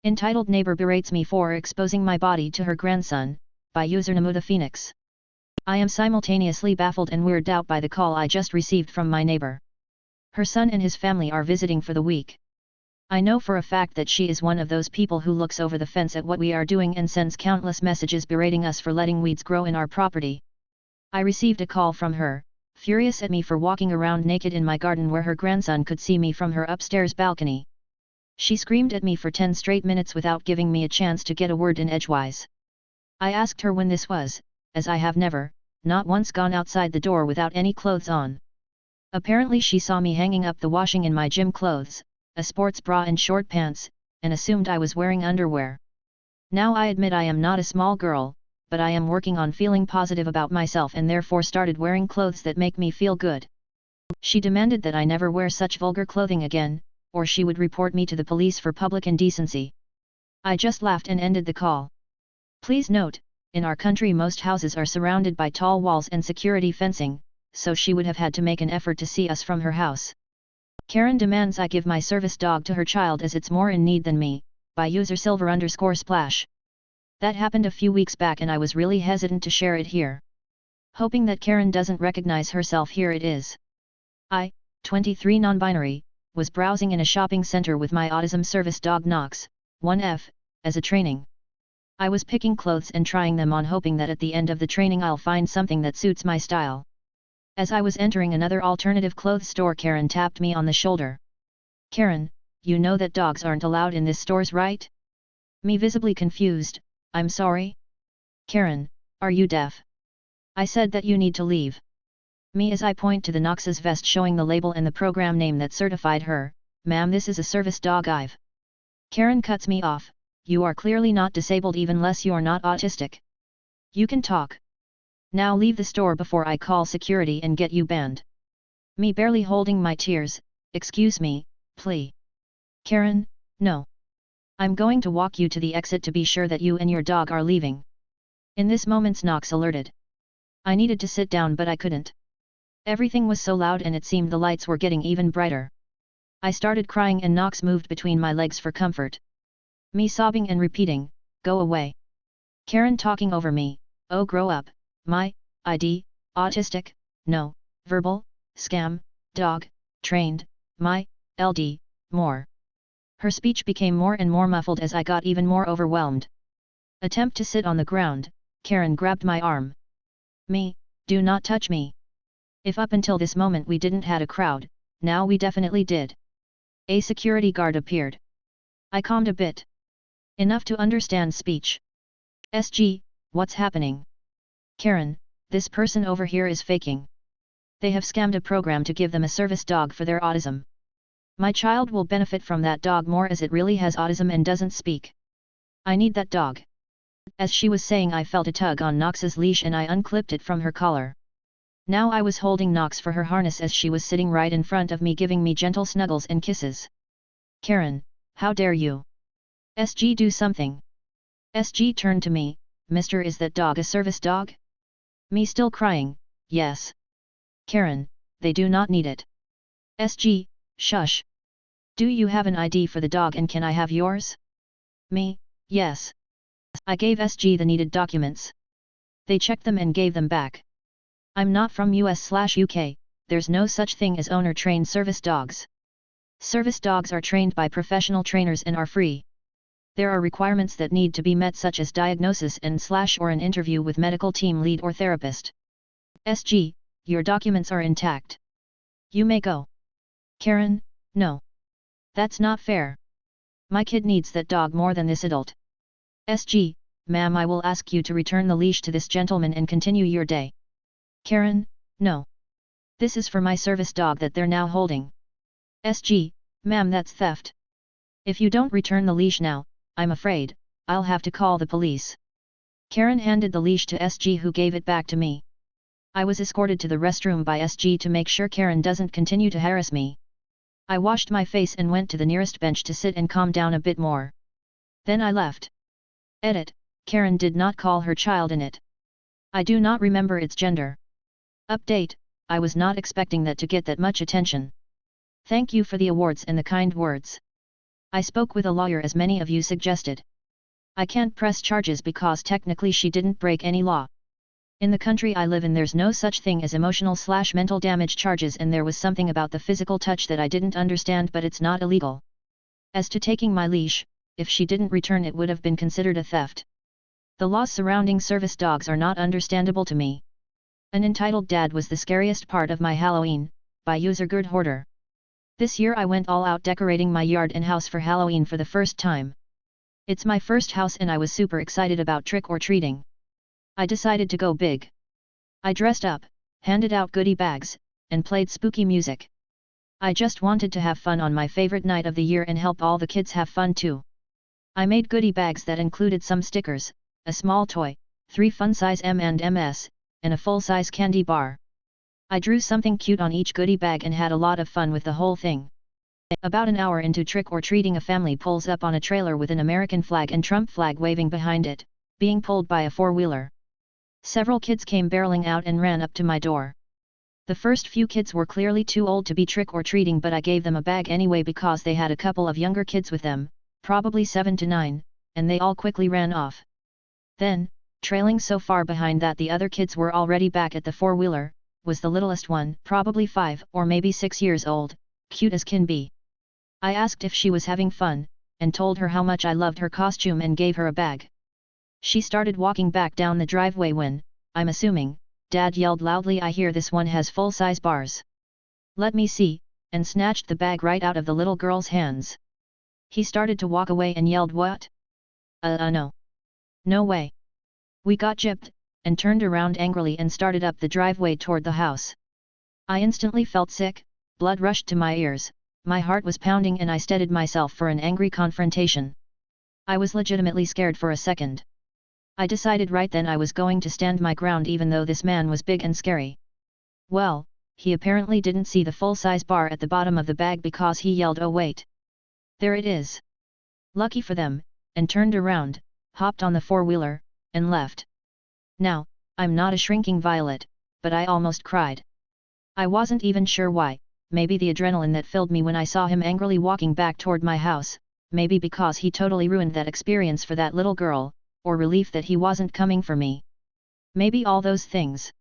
Entitled neighbor berates me for exposing my body to her grandson, by username the Phoenix. I am simultaneously baffled and weirded out by the call I just received from my neighbor. Her son and his family are visiting for the week. I know for a fact that she is one of those people who looks over the fence at what we are doing and sends countless messages berating us for letting weeds grow in our property. I received a call from her, furious at me for walking around naked in my garden where her grandson could see me from her upstairs balcony. She screamed at me for 10 straight minutes without giving me a chance to get a word in edgewise. I asked her when this was, as I have never, not once gone outside the door without any clothes on. Apparently she saw me hanging up the washing in my gym clothes, a sports bra and short pants, and assumed I was wearing underwear. Now I admit I am not a small girl, but I am working on feeling positive about myself and therefore started wearing clothes that make me feel good. She demanded that I never wear such vulgar clothing again, or she would report me to the police for public indecency. I just laughed and ended the call. Please note, in our country most houses are surrounded by tall walls and security fencing, so she would have had to make an effort to see us from her house. Karen demands I give my service dog to her child as it's more in need than me, by user silver_splash. That happened a few weeks back and I was really hesitant to share it here. Hoping that Karen doesn't recognize herself, here it is. I, 23 non-binary, was browsing in a shopping center with my autism service dog Knox, 1F, as a training. I was picking clothes and trying them on, hoping that at the end of the training I'll find something that suits my style. As I was entering another alternative clothes store, Karen tapped me on the shoulder. Karen, you know that dogs aren't allowed in this stores, right? Me visibly confused, I'm sorry? Karen, are you deaf? I said that you need to leave. Me as I point to the Knox's vest showing the label and the program name that certified her, ma'am, this is a service dog. Karen cuts me off, you are clearly not disabled, even less you're not autistic. You can talk. Now leave the store before I call security and get you banned. Me barely holding my tears, excuse me, please. Karen, no. I'm going to walk you to the exit to be sure that you and your dog are leaving. In this moment Knox alerted. I needed to sit down but I couldn't. Everything was so loud and it seemed the lights were getting even brighter. I started crying and Knox moved between my legs for comfort. Me sobbing and repeating, go away. Karen talking over me, oh grow up, my, ID, autistic, no, verbal, scam, dog, trained, my, LD, more. Her speech became more and more muffled as I got even more overwhelmed. Attempt to sit on the ground, Karen grabbed my arm. Me, do not touch me. If up until this moment we didn't had a crowd, now we definitely did. A security guard appeared. I calmed a bit. Enough to understand speech. SG, what's happening? Karen, this person over here is faking. They have scammed a program to give them a service dog for their autism. My child will benefit from that dog more as it really has autism and doesn't speak. I need that dog. As she was saying, I felt a tug on Knox's leash and I unclipped it from her collar. Now I was holding Knox for her harness as she was sitting right in front of me, giving me gentle snuggles and kisses. Karen, how dare you? SG, do something. SG turned to me, Mister, is that dog a service dog? Me still crying, yes. Karen, they do not need it. SG, shush. Do you have an ID for the dog and can I have yours? Me, yes. I gave SG the needed documents. They checked them and gave them back. I'm not from US/UK, there's no such thing as owner-trained service dogs. Service dogs are trained by professional trainers and are free. There are requirements that need to be met, such as diagnosis and/or an interview with medical team lead or therapist. SG, your documents are intact. You may go. Karen, no. That's not fair. My kid needs that dog more than this adult. SG, ma'am, I will ask you to return the leash to this gentleman and continue your day. Karen, no. This is for my service dog that they're now holding. SG, ma'am, that's theft. If you don't return the leash now, I'm afraid, I'll have to call the police. Karen handed the leash to SG, who gave it back to me. I was escorted to the restroom by SG to make sure Karen doesn't continue to harass me. I washed my face and went to the nearest bench to sit and calm down a bit more. Then I left. Edit, Karen did not call her child in it. I do not remember its gender. Update, I was not expecting that to get that much attention. Thank you for the awards and the kind words. I spoke with a lawyer as many of you suggested. I can't press charges because technically she didn't break any law. In the country I live in there's no such thing as emotional/mental damage charges, and there was something about the physical touch that I didn't understand, but it's not illegal. As to taking my leash, if she didn't return it would have been considered a theft. The laws surrounding service dogs are not understandable to me. An entitled dad was the scariest part of my Halloween, by user Gerd Hoarder. This year I went all out decorating my yard and house for Halloween for the first time. It's my first house and I was super excited about trick-or-treating. I decided to go big. I dressed up, handed out goodie bags, and played spooky music. I just wanted to have fun on my favorite night of the year and help all the kids have fun too. I made goodie bags that included some stickers, a small toy, 3 fun-size M&Ms, and a full-size candy bar. I drew something cute on each goodie bag and had a lot of fun with the whole thing. About an hour into trick-or-treating, a family pulls up on a trailer with an American flag and Trump flag waving behind it, being pulled by a four-wheeler. Several kids came barreling out and ran up to my door. The first few kids were clearly too old to be trick-or-treating, but I gave them a bag anyway because they had a couple of younger kids with them, probably 7 to 9, and they all quickly ran off. Then, trailing so far behind that the other kids were already back at the four-wheeler, was the littlest one, probably 5 or maybe 6 years old, cute as can be. I asked if she was having fun, and told her how much I loved her costume and gave her a bag. She started walking back down the driveway when, I'm assuming, Dad yelled loudly, "I hear this one has full-size bars. Let me see," and snatched the bag right out of the little girl's hands. He started to walk away and yelled, "What? No. No way." We got gypped, and turned around angrily and started up the driveway toward the house. I instantly felt sick, blood rushed to my ears, my heart was pounding and I steadied myself for an angry confrontation. I was legitimately scared for a second. I decided right then I was going to stand my ground even though this man was big and scary. Well, he apparently didn't see the full-size bar at the bottom of the bag because he yelled, "Oh wait! There it is!" Lucky for them, and turned around, hopped on the four-wheeler, and left. Now, I'm not a shrinking violet, but I almost cried. I wasn't even sure why, maybe the adrenaline that filled me when I saw him angrily walking back toward my house, maybe because he totally ruined that experience for that little girl, or relief that he wasn't coming for me. Maybe all those things.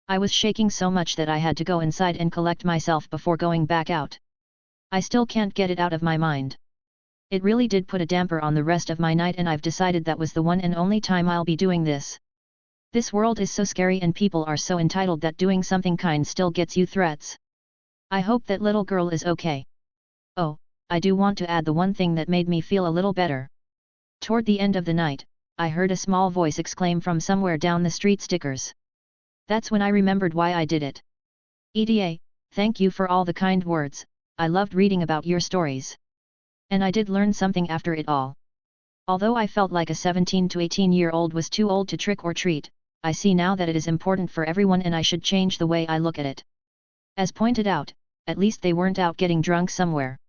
I was shaking so much that I had to go inside and collect myself before going back out. I still can't get it out of my mind. It really did put a damper on the rest of my night, and I've decided that was the one and only time I'll be doing this. This world is so scary and people are so entitled that doing something kind still gets you threats. I hope that little girl is okay. Oh, I do want to add the one thing that made me feel a little better. Toward the end of the night, I heard a small voice exclaim from somewhere down the street, "Stickers." That's when I remembered why I did it. EDA, thank you for all the kind words, I loved reading about your stories. And I did learn something after it all. Although I felt like a 17 to 18-year-old was too old to trick or treat, I see now that it is important for everyone and I should change the way I look at it. As pointed out, at least they weren't out getting drunk somewhere.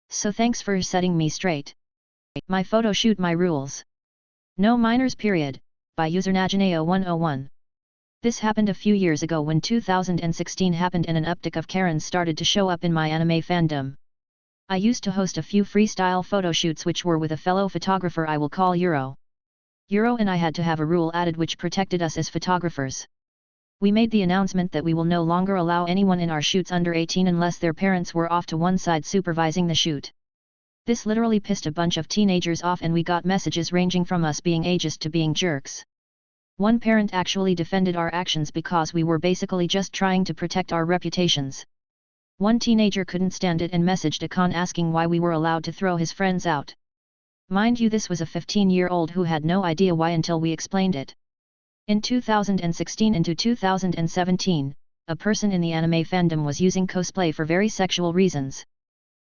So thanks for setting me straight. My photo shoot, my rules. No minors period, by user Najaneo101. This happened a few years ago when 2016 happened and an uptick of Karens started to show up in my anime fandom. I used to host a few freestyle photo shoots which were with a fellow photographer I will call Euro. Euro and I had to have a rule added which protected us as photographers. We made the announcement that we will no longer allow anyone in our shoots under 18 unless their parents were off to one side supervising the shoot. This literally pissed a bunch of teenagers off and we got messages ranging from us being ageist to being jerks. One parent actually defended our actions because we were basically just trying to protect our reputations. One teenager couldn't stand it and messaged a con asking why we were allowed to throw his friends out. Mind you, this was a 15-year-old who had no idea why until we explained it. In 2016 into 2017, a person in the anime fandom was using cosplay for very sexual reasons.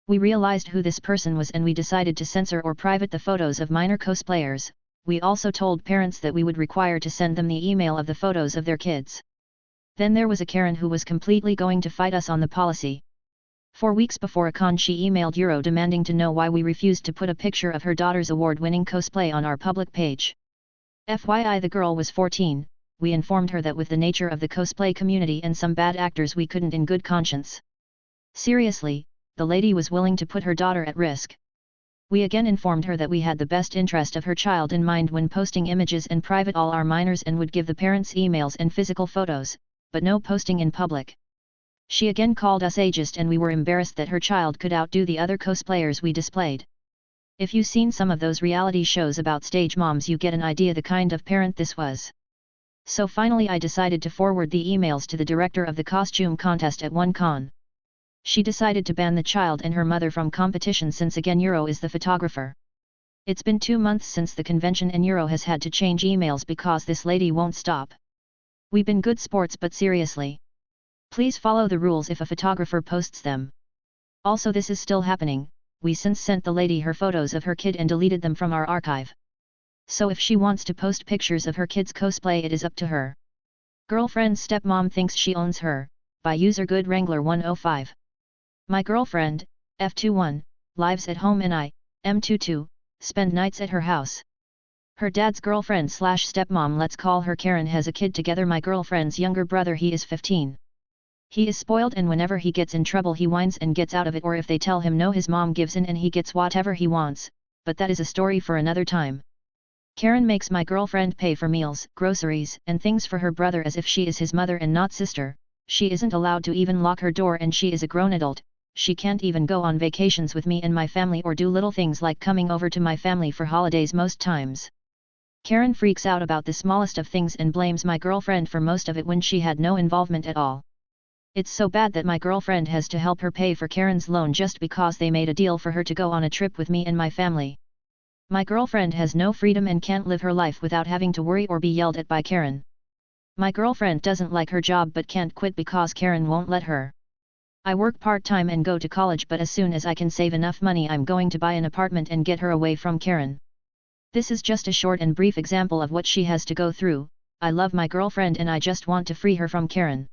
We realized who this person was and we decided to censor or private the photos of minor cosplayers. We also told parents that we would require to send them the email of the photos of their kids. Then there was a Karen who was completely going to fight us on the policy. 4 weeks before a con she emailed Euro demanding to know why we refused to put a picture of her daughter's award-winning cosplay on our public page. FYI, the girl was 14, we informed her that with the nature of the cosplay community and some bad actors we couldn't in good conscience. Seriously, the lady was willing to put her daughter at risk. We again informed her that we had the best interest of her child in mind when posting images and private all our minors and would give the parents emails and physical photos, but no posting in public. She again called us ageist and we were embarrassed that her child could outdo the other cosplayers we displayed. If you've seen some of those reality shows about stage moms, you get an idea the kind of parent this was. So finally I decided to forward the emails to the director of the costume contest at one con. She decided to ban the child and her mother from competition since again Euro is the photographer. It's been 2 months since the convention and Euro has had to change emails because this lady won't stop. We've been good sports, but seriously. Please follow the rules if a photographer posts them. Also, this is still happening. We since sent the lady her photos of her kid and deleted them from our archive. So if she wants to post pictures of her kid's cosplay, it is up to her. Girlfriend's stepmom thinks she owns her, by user Good Wrangler 105. My girlfriend, F21, lives at home and I, M22, spend nights at her house. Her dad's girlfriend / stepmom, let's call her Karen, has a kid together. My girlfriend's younger brother, he is 15. He is spoiled and whenever he gets in trouble he whines and gets out of it, or if they tell him no his mom gives in and he gets whatever he wants, but that is a story for another time. Karen makes my girlfriend pay for meals, groceries, and things for her brother as if she is his mother and not sister. She isn't allowed to even lock her door and she is a grown adult. She can't even go on vacations with me and my family or do little things like coming over to my family for holidays most times. Karen freaks out about the smallest of things and blames my girlfriend for most of it when she had no involvement at all. It's so bad that my girlfriend has to help her pay for Karen's loan just because they made a deal for her to go on a trip with me and my family. My girlfriend has no freedom and can't live her life without having to worry or be yelled at by Karen. My girlfriend doesn't like her job but can't quit because Karen won't let her. I work part-time and go to college, but as soon as I can save enough money I'm going to buy an apartment and get her away from Karen. This is just a short and brief example of what she has to go through. I love my girlfriend and I just want to free her from Karen.